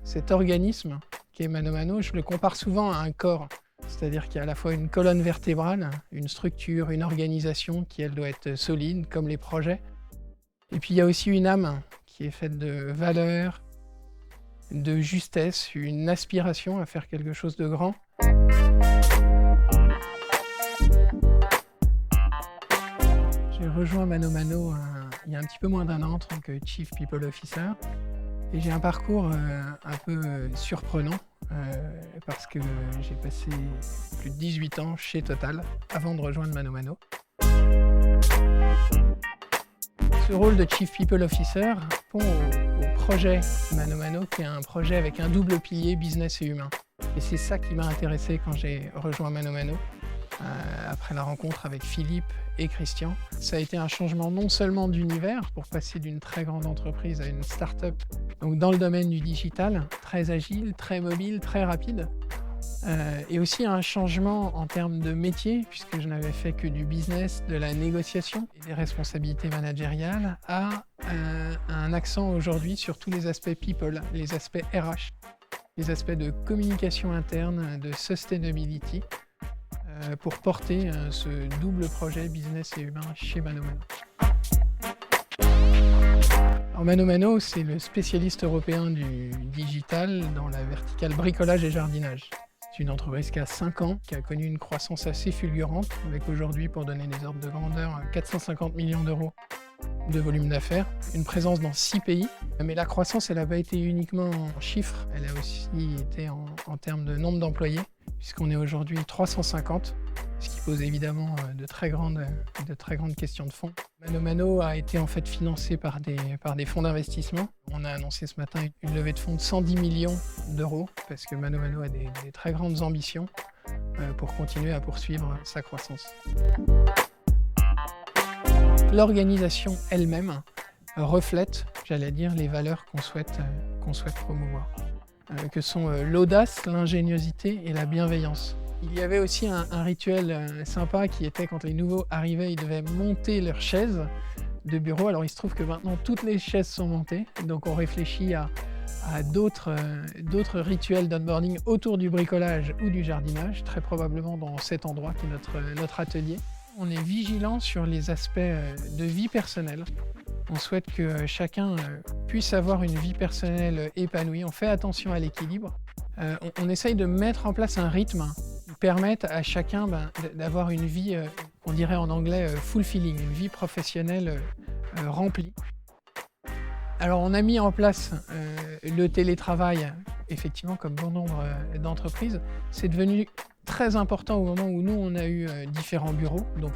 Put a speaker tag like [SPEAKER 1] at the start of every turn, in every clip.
[SPEAKER 1] Cet organisme qui est ManoMano, je le compare souvent à un corps. C'est-à-dire qu'il y a à la fois une colonne vertébrale, une structure, une organisation qui, elle, doit être solide, comme les projets. Et puis il y a aussi une âme qui est faite de valeurs, de justesse, une aspiration à faire quelque chose de grand. J'ai rejoint ManoMano il y a un petit peu moins d'un an en tant que Chief People Officer. Et j'ai un parcours un peu surprenant parce que j'ai passé plus de 18 ans chez Total avant de rejoindre ManoMano. Ce rôle de Chief People Officer répond au projet ManoMano, qui est un projet avec un double pilier business et humain. Et c'est ça qui m'a intéressé quand j'ai rejoint ManoMano. Après la rencontre avec Philippe et Christian, ça a été un changement non seulement d'univers pour passer d'une très grande entreprise à une start-up, donc dans le domaine du digital, très agile, très mobile, très rapide, et aussi un changement en termes de métier, puisque je n'avais fait que du business, de la négociation et des responsabilités managériales, à un accent aujourd'hui sur tous les aspects people, les aspects RH, les aspects de communication interne, de sustainability, pour porter ce double projet business et humain chez ManoMano. Alors ManoMano, c'est le spécialiste européen du digital dans la verticale bricolage et jardinage. C'est une entreprise qui a 5 ans, qui a connu une croissance assez fulgurante, avec aujourd'hui, pour donner des ordres de grandeur, 450 millions d'euros de volume d'affaires, une présence dans 6 pays. Mais la croissance, elle n'a pas été uniquement en chiffres, elle a aussi été en termes de nombre d'employés, puisqu'on est aujourd'hui 350, ce qui pose évidemment de très grandes questions de fond. ManoMano a été en fait financé par des fonds d'investissement. On a annoncé ce matin une levée de fonds de 110 millions d'euros, parce que ManoMano a des très grandes ambitions pour continuer à poursuivre sa croissance. L'organisation elle-même reflète, j'allais dire, les valeurs qu'on souhaite promouvoir, que sont l'audace, l'ingéniosité et la bienveillance. Il y avait aussi un rituel sympa qui était quand les nouveaux arrivaient, ils devaient monter leurs chaises de bureau. Alors il se trouve que maintenant toutes les chaises sont montées, donc on réfléchit à d'autres rituels d'onboarding autour du bricolage ou du jardinage, très probablement dans cet endroit qui est notre atelier. On est vigilant sur les aspects de vie personnelle. On souhaite que chacun puisse avoir une vie personnelle épanouie. On fait attention à l'équilibre. On essaye de mettre en place un rythme qui permette à chacun d'avoir une vie, on dirait en anglais, fulfilling, une vie professionnelle remplie. Alors on a mis en place le télétravail, effectivement, comme bon nombre d'entreprises. C'est devenu très important au moment où nous, on a eu différents bureaux, donc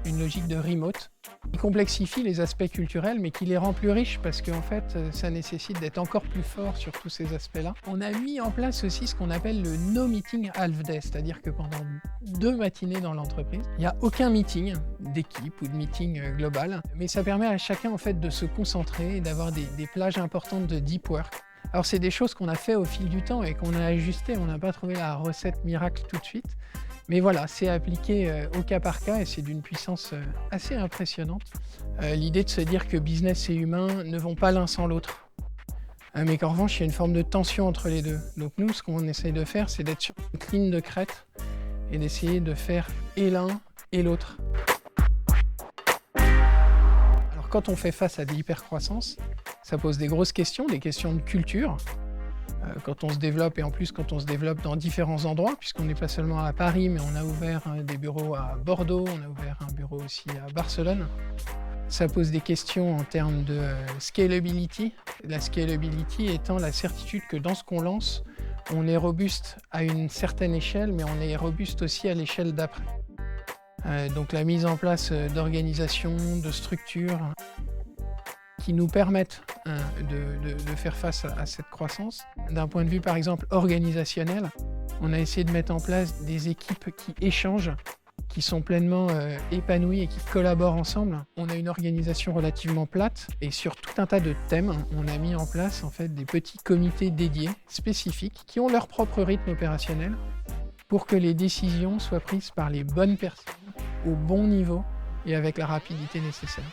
[SPEAKER 1] une logique de remote, qui complexifie les aspects culturels, mais qui les rend plus riches, parce qu'en fait, ça nécessite d'être encore plus fort sur tous ces aspects-là. On a mis en place aussi ce qu'on appelle le no meeting half day, c'est-à-dire que pendant 2 matinées dans l'entreprise, il n'y a aucun meeting d'équipe ou de meeting global, mais ça permet à chacun en fait de se concentrer et d'avoir des plages importantes de deep work. Alors c'est des choses qu'on a fait au fil du temps et qu'on a ajustées, on n'a pas trouvé la recette miracle tout de suite. Mais voilà, c'est appliqué au cas par cas et c'est d'une puissance assez impressionnante. L'idée de se dire que business et humain ne vont pas l'un sans l'autre. Mais qu'en revanche, il y a une forme de tension entre les deux. Donc nous, ce qu'on essaye de faire, c'est d'être sur une ligne de crête et d'essayer de faire et l'un et l'autre. Alors quand on fait face à de l'hypercroissance, ça pose des grosses questions, des questions de culture. Quand on se développe, et en plus quand on se développe dans différents endroits, puisqu'on n'est pas seulement à Paris, mais on a ouvert des bureaux à Bordeaux, on a ouvert un bureau aussi à Barcelone. Ça pose des questions en termes de scalability. La scalability étant la certitude que dans ce qu'on lance, on est robuste à une certaine échelle, mais on est robuste aussi à l'échelle d'après. Donc la mise en place d'organisations, de structures, qui nous permettent de faire face à cette croissance. D'un point de vue, par exemple, organisationnel, on a essayé de mettre en place des équipes qui échangent, qui sont pleinement épanouies et qui collaborent ensemble. On a une organisation relativement plate et sur tout un tas de thèmes, on a mis en place en fait des petits comités dédiés, spécifiques, qui ont leur propre rythme opérationnel pour que les décisions soient prises par les bonnes personnes, au bon niveau et avec la rapidité nécessaire.